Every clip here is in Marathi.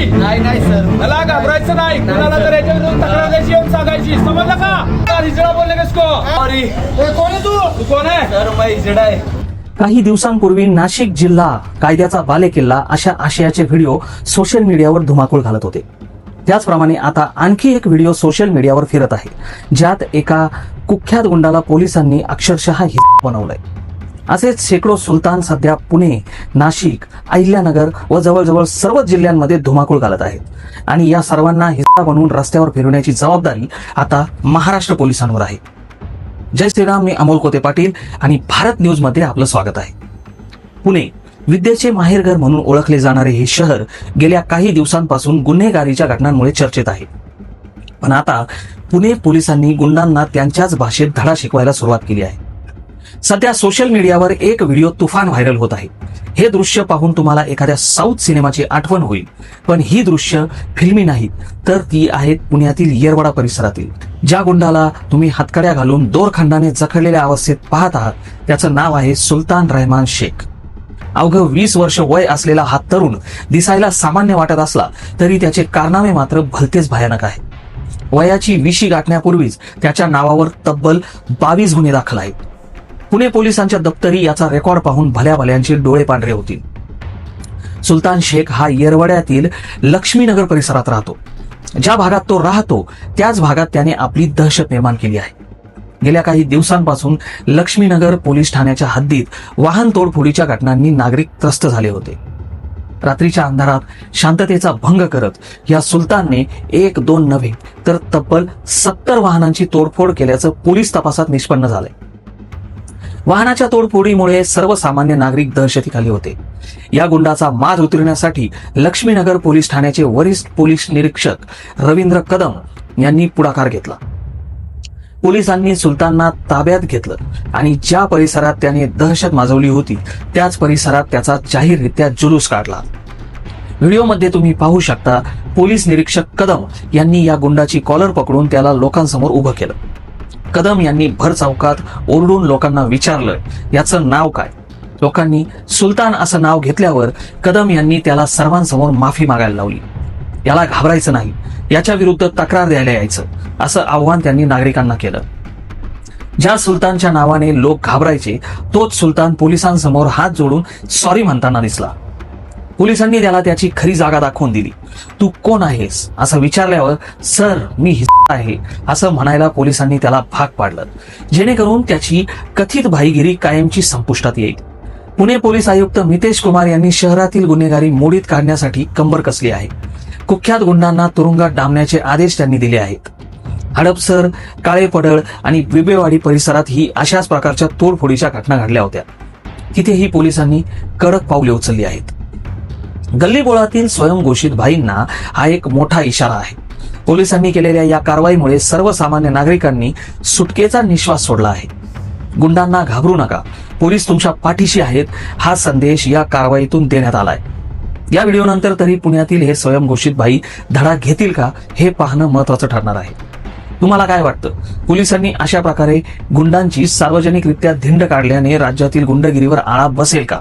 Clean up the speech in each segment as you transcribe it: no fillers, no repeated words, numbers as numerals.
घाबरायची नाही सर. मला घाबरायचं नाही. कुणाला तर याच्या विरुद्ध तक्रार द्यायची येऊन सांगायची. समजलं का? हिजडा बोलले किसको? सॉरी कोण आहे तू कोण आहे? सर, मैं हिजड़ा है. काही दिवसांपूर्वी नाशिक जिल्हा कायद्याचा बालेकिल्ला अशा आशयाचे व्हिडिओ सोशल मीडियावर धुमाकूळ घालत होते. त्याचप्रमाणे आता आणखी एक व्हिडिओ सोशल मीडियावर फिरत आहे, ज्यात एका कुख्यात गुंडाला पोलिसांनी अक्षरशः हिस्सा बनवलाय. असेच शेकडो सुलतान सध्या पुणे, नाशिक, अहिल्यानगर व जवळजवळ सर्वच जिल्ह्यांमध्ये धुमाकूळ घालत आहेत. आणि या सर्वांना हिस्सा बनवून रस्त्यावर फिरवण्याची जबाबदारी आता महाराष्ट्र पोलिसांवर आहे. जय श्रीराम. मी अमोल कोते पाटील आणि भारत न्यूज मध्ये आपलं स्वागत आहे. पुणे विद्येचे माहेरघर म्हणून ओळखले जाणारे हे शहर गेल्या काही दिवसांपासून गुन्हेगारीच्या घटनांमुळे चर्चेत आहे. पण आता पुणे पोलिसांनी गुंडांना त्यांच्याच भाषेत धडा शिकवायला सुरुवात केली आहे. सध्या सोशल मीडियावर एक व्हिडिओ तुफान व्हायरल होत आहे. हे दृश्य पाहून तुम्हाला एखाद्या साऊथ सिनेमाची आठवण होईल, पण ही दृश्य फिल्मी नाहीत, तर ती आहेत पुण्यातील येरवडा परिसरातील. ज्या गुंडाला तुम्ही हातकड्या घालून दोरखंडाने जखडलेल्या अवस्थेत पाहत आहात, त्याचं नाव आहे सुलतान रहमान शेख. अवघं 20 वर्ष वय असलेला हा तरुण दिसायला सामान्य वाटत असला तरी त्याचे कारनामे मात्र भलतेच भयानक आहे. वयाची 20 गाठण्यापूर्वीच त्याच्या नावावर तब्बल 22 गुन्हे दाखल आहेत. पुणे पोलिसांच्या दप्तरी याचा रेकॉर्ड पाहून भल्या भल्यांचे डोळे पांढरे होतील. सुलतान शेख हा येरवड्यातील लक्ष्मीनगर परिसरात राहतो. ज्या भागात तो राहतो त्याच भागात त्याने आपली दहशत निर्माण केली आहे. गेल्या काही दिवसांपासून लक्ष्मीनगर पोलीस ठाण्याच्या हद्दीत वाहन तोडफोडीच्या घटनांनी नागरिक त्रस्त झाले होते. रात्रीच्या अंधारात शांततेचा भंग करत या सुलतानने 1-2 नव्हे तर तब्बल 70 वाहनांची तोडफोड केल्याचं पोलीस तपासात निष्पन्न झालंय. वाहनाच्या तोडफोडीमुळे सर्वसामान्य नागरिक दहशतीखाली होते. या गुंडाचा माज उतरवण्यासाठी लक्ष्मीनगर पोलीस ठाण्याचे वरिष्ठ पोलीस निरीक्षक रवींद्र कदम यांनी पुढाकार घेतला. पोलिसांनी सुलतानला ताब्यात घेतलं आणि ज्या परिसरात त्याने दहशत माजवली होती त्याच परिसरात त्याचा जाहीररित्या जुलूस काढला. व्हिडिओमध्ये तुम्ही पाहू शकता, पोलीस निरीक्षक कदम यांनी या गुंडाची कॉलर पकडून त्याला लोकांसमोर उभं केलं. कदम यांनी भर चौकात ओरडून लोकांना विचारलं, याचं नाव काय? लोकांनी सुलतान असं नाव घेतल्यावर कदम यांनी त्याला सर्वांसमोर माफी मागायला लावली. याला घाबरायचं नाही, याच्या विरुद्ध तक्रार द्यायला यायचं, असं आव्हान त्यांनी नागरिकांना केलं. ज्या सुलतानच्या नावाने लोक घाबरायचे तोच सुलतान पोलिसांसमोर हात जोडून सॉरी म्हणताना दिसला. पोलिसांनी त्याला त्याची खरी जागा दाखवून दिली. तू कोण आहेस असं विचारल्यावर सर मी हिस्सा आहे असं म्हणायला पोलिसांनी त्याला भाग पाडलं, जेणेकरून त्याची कथित भाईगिरी कायमची संपुष्टात येईल. पुणे पोलीस आयुक्त मितेश कुमार यांनी शहरातील गुन्हेगारी मोडीत काढण्यासाठी कंबर कसली आहे. कुख्यात गुंडांना तुरुंगात डांबण्याचे आदेश त्यांनी दिले आहेत. हडपसर, काळेपडळ आणि बिबेवाडी परिसरात ही अशाच प्रकारच्या तोडफोडीच्या घटना घडल्या होत्या. तिथेही पोलिसांनी कडक पावले उचलली आहेत. गल्लीबोळातील स्वयंघोषित भाईंना हा एक मोठा इशारा आहे. पोलिसांनी केलेल्या या कारवाईमुळे सर्वसामान्य नागरिकांनी सुटकेचा निश्वास सोडला आहे. गुंडांना घाबरू नका, पोलीस तुमच्या पाठीशी आहेत हा संदेश या कारवाईतून देण्यात आलाय. या व्हिडिओनंतर तरी पुण्यातील हे स्वयंघोषित भाई धडा घेतील का हे पाहणं महत्वाचं ठरणार आहे. तुम्हाला काय वाटतं? पोलिसांनी अशा प्रकारे गुंडांची सार्वजनिकरित्या धिंड काढल्याने राज्यातील गुंडगिरीवर आळा बसेल का?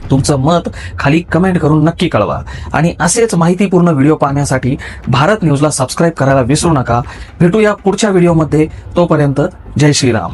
तुमचं मत खाली कमेंट करून नक्की कळवा. आणि असेच माहितीपूर्ण व्हिडिओ पाहण्यासाठी भारत न्यूजला सबस्क्राईब करायला विसरू नका. भेटूया पुढच्या व्हिडिओमध्ये. तोपर्यंत जय श्रीराम.